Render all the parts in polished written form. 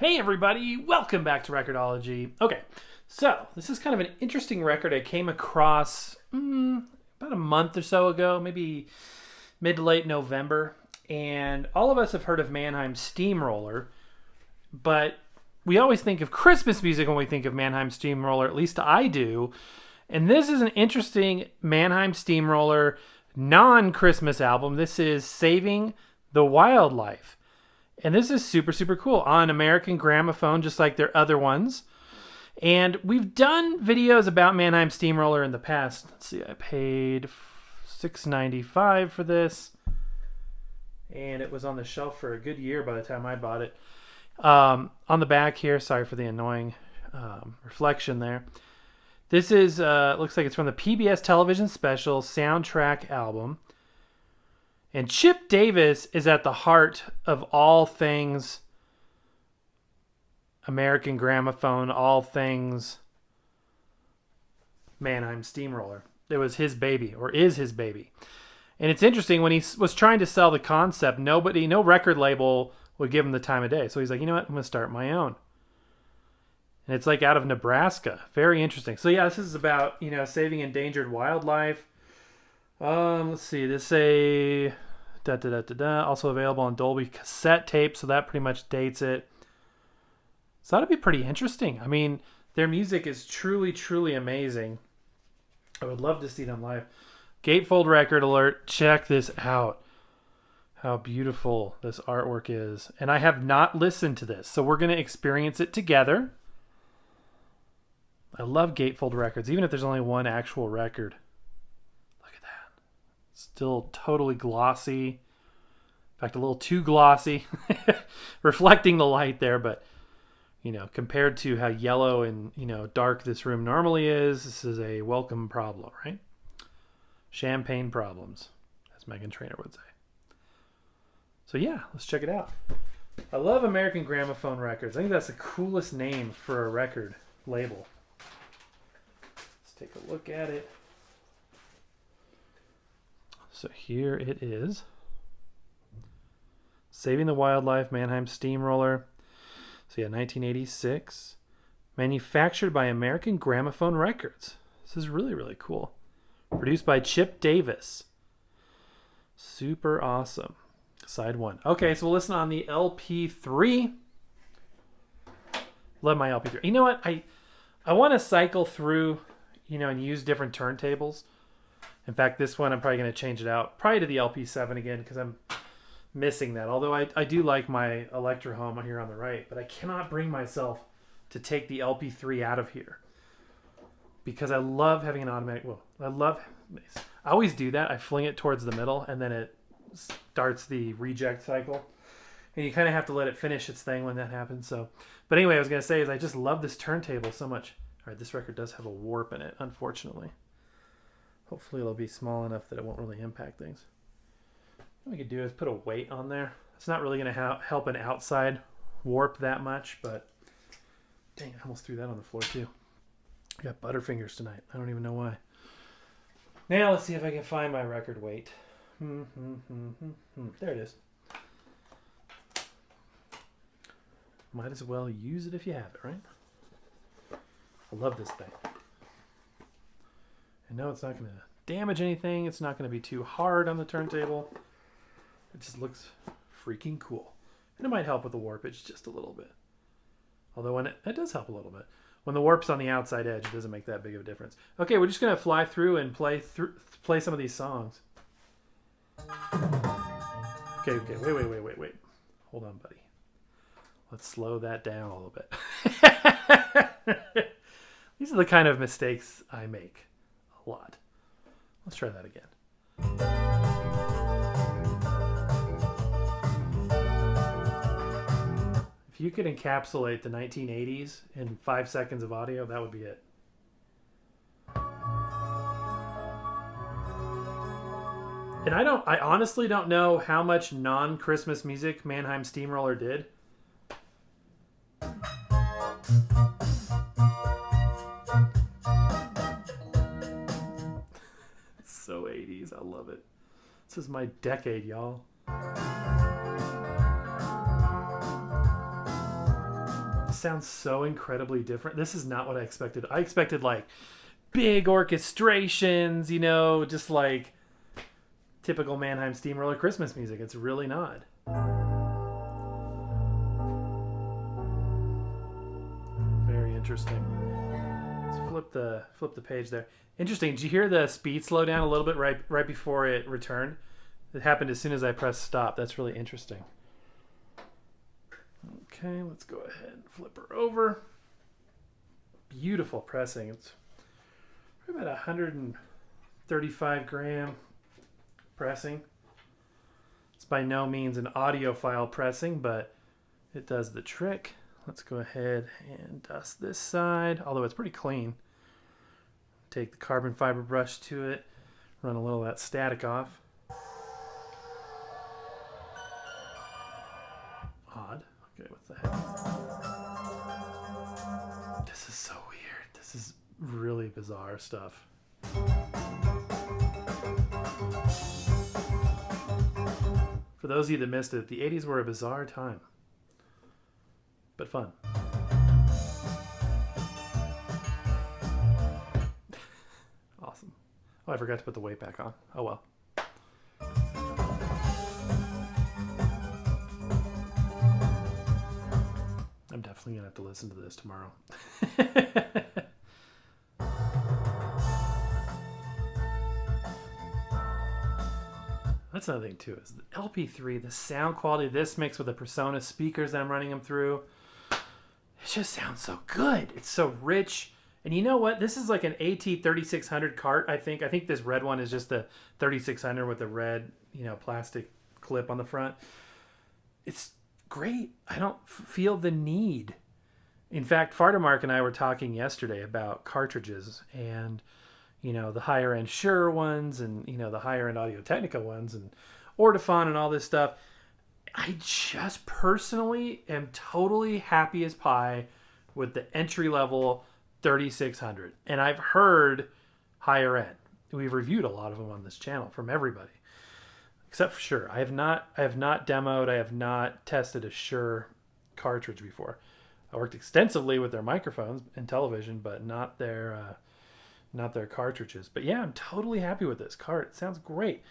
Hey everybody, welcome back to Record-ology. Okay, so this is kind of an interesting record I came across about a month or so ago, maybe mid to late November. And all of us have heard of Mannheim Steamroller, but we always think of Christmas music when we think of Mannheim Steamroller, at least I do. And this is an interesting Mannheim Steamroller non-Christmas album. This is Saving the Wildlife. And this is super, super cool on American Gramophone, just like their other ones. And we've done videos about Mannheim Steamroller in the past. Let's see, I paid $6.95 for this. And it was on the shelf for a good year by the time I bought it. On the back here, sorry for the annoying reflection there. This is, looks like it's from the PBS television special soundtrack album. And Chip Davis is at the heart of all things American Gramophone, all things Mannheim Steamroller. It was his baby, or is his baby. And it's interesting, when he was trying to sell the concept, no record label would give him the time of day. So he's like, you know what, I'm going to start my own. And it's like out of Nebraska. Very interesting. So yeah, this is about, saving endangered wildlife. Let's see. This say also available on Dolby cassette tape, so that pretty much dates it. So that'd be pretty interesting. I mean, their music is truly, truly amazing. I would love to see them live. Gatefold record alert. Check this out. How beautiful this artwork is. And I have not listened to this, so we're going to experience it together. I love Gatefold records, even if there's only one actual record. Still totally glossy. In fact, a little too glossy. Reflecting the light there, but, compared to how yellow and, dark this room normally is, this is a welcome problem, right? Champagne problems, as Meghan Trainor would say. So yeah, let's check it out. I love American Gramophone records. I think that's the coolest name for a record label. Let's take a look at it. So here it is. Saving the Wildlife, Mannheim Steamroller. So yeah, 1986. Manufactured by American Gramophone Records. This is really, really cool. Produced by Chip Davis. Super awesome. Side 1. Okay, so we'll listen on the LP3. Love my LP3. You know what? I want to cycle through, and use different turntables. In fact, this one I'm probably going to change it out. Probably to the LP7 again, because I'm missing that. Although I do like my Electro Home here on the right. But I cannot bring myself to take the LP3 out of here. Because I love having an automatic... I always do that. I fling it towards the middle, and then it starts the reject cycle. And you kind of have to let it finish its thing when that happens. But anyway, I was going to say is I just love this turntable so much. All right, this record does have a warp in it, unfortunately. Hopefully it'll be small enough that it won't really impact things. What we could do is put a weight on there. It's not really going to help an outside warp that much, but dang, I almost threw that on the floor too. I got butterfingers tonight. I don't even know why. Now let's see if I can find my record weight. There it is. Might as well use it if you have it, right? I love this thing. I know it's not going to damage anything. It's not going to be too hard on the turntable. It just looks freaking cool. And it might help with the warpage just a little bit. Although when it does help a little bit. When the warp's on the outside edge, it doesn't make that big of a difference. Okay, we're just going to fly through and play some of these songs. Okay, wait. Hold on, buddy. Let's slow that down a little bit. These are the kind of mistakes I make. A lot. Let's try that again. If you could encapsulate the 1980s in 5 seconds of audio, that would be it. And I honestly don't know how much non-Christmas music Mannheim Steamroller did. So 80s. I love it. This is my decade, y'all. sounds so incredibly different. This is not what I expected. I expected like big orchestrations, you know, just like typical Mannheim Steamroller Christmas music. It's really not. Very interesting. Let's flip the page there. Interesting. Did you hear the speed slow down a little bit right before it returned? It happened as soon as I pressed stop. That's really interesting. Okay, let's go ahead and flip her over. Beautiful pressing. It's about 135 gram pressing. It's by no means an audiophile pressing, but it does the trick. Let's go ahead and dust this side, although it's pretty clean. Take the carbon fiber brush to it, run a little of that static off. Odd. Okay, what the heck? This is so weird. This is really bizarre stuff. For those of you that missed it, the 80s were a bizarre time. But fun. Awesome. Oh, I forgot to put the weight back on. Oh well. I'm definitely gonna have to listen to this tomorrow. That's another thing too, is the LP3, the sound quality of this mixed with the Persona speakers that I'm running them through, it just sounds so good. It's so rich. And you know what? This is like an AT3600 cart, I think. I think this red one is just the 3600 with the red, you know, plastic clip on the front. It's great. I don't feel the need. In fact, Fardermark and I were talking yesterday about cartridges and, you know, the higher end Shure ones and, you know, the higher end Audio-Technica ones and Ortofon and all this stuff. I just personally am totally happy as pie with the entry level 3600. And I've heard higher end. We've reviewed a lot of them on this channel from everybody. Except for Shure. I have not demoed, I have not tested a Shure cartridge before. I worked extensively with their microphones and television, but not their cartridges. But yeah, I'm totally happy with this cart. It sounds great.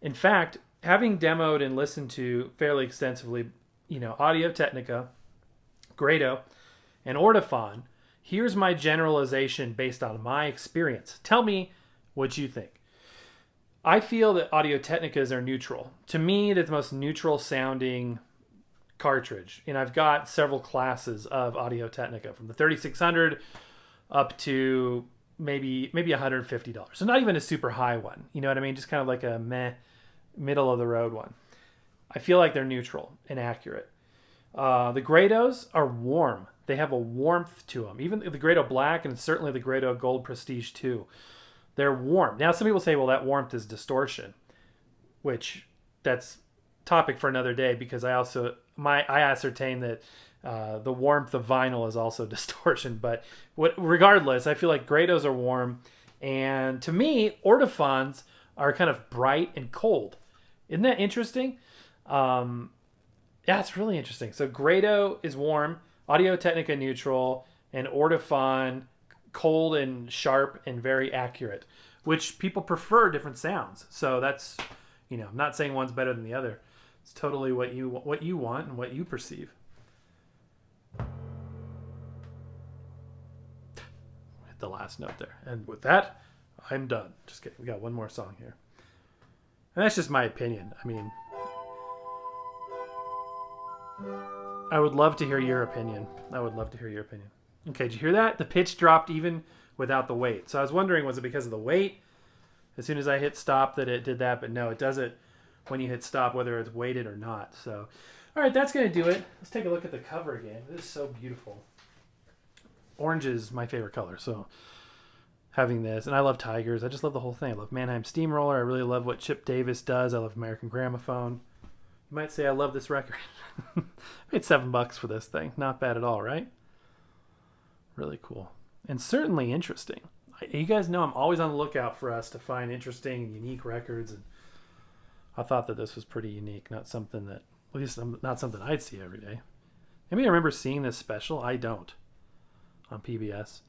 In fact, having demoed and listened to fairly extensively, you know, Audio-Technica, Grado, and Ortofon, here's my generalization based on my experience. Tell me what you think. I feel that Audio-Technicas are neutral. To me, they're the most neutral sounding cartridge. And I've got several classes of Audio-Technica, from the 3600 up to maybe $150. So not even a super high one. You know what I mean? Just kind of like a meh, middle of the road one. I feel like they're neutral and accurate. The Grados are warm. They have a warmth to them. Even the Grado Black and certainly the Grado Gold Prestige 2. They're warm. Now, some people say, well, that warmth is distortion, which that's topic for another day, because I ascertain that the warmth of vinyl is also distortion. But regardless, I feel like Grados are warm. And to me, Ortofons are kind of bright and cold. Isn't that interesting? Yeah, it's really interesting. So Grado is warm, Audio-Technica neutral, and Ortofon cold and sharp and very accurate, which people prefer different sounds. So that's, you know, I'm not saying one's better than the other. It's totally what you want and what you perceive. Hit the last note there. And with that, I'm done. Just kidding. We got one more song here. And that's just my opinion. I mean, I would love to hear your opinion. Okay, did you hear that? The pitch dropped even without the weight. So I was wondering, was it because of the weight? As soon as I hit stop that it did that, but no, it does it when you hit stop, whether it's weighted or not. So, all right, that's going to do it. Let's take a look at the cover again. This is so beautiful. Orange is my favorite color, so having this, and I love Tigers. I just love the whole thing. I love Mannheim Steamroller. I really love what Chip Davis does. I love American Gramophone. You might say I love this record. I paid $7 for this thing. Not bad at all, right? Really cool. And certainly interesting. You guys know I'm always on the lookout for us to find interesting and unique records, and I thought that this was pretty unique. Not something that, at least not something I'd see every day. Maybe I remember seeing this special. I don't. On PBS.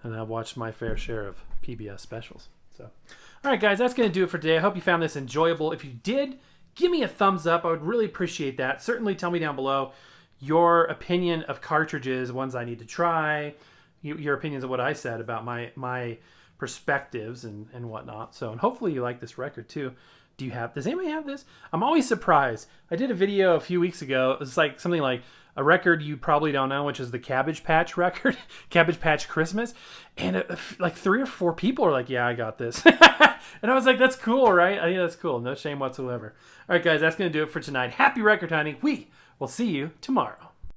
And I've watched my fair share of PBS specials. So, all right, guys, that's going to do it for today. I hope you found this enjoyable. If you did, give me a thumbs up. I would really appreciate that. Certainly tell me down below your opinion of cartridges, ones I need to try, your opinions of what I said about my perspectives and whatnot. So, and hopefully you like this record too. Does anybody have this? I'm always surprised. I did a video a few weeks ago. It was like something like a record you probably don't know, which is the Cabbage Patch record, Cabbage Patch Christmas. And like 3 or 4 people are like, yeah, I got this. And I was like, that's cool, right? I think that's cool. No shame whatsoever. All right, guys, that's going to do it for tonight. Happy record hunting. We will see you tomorrow.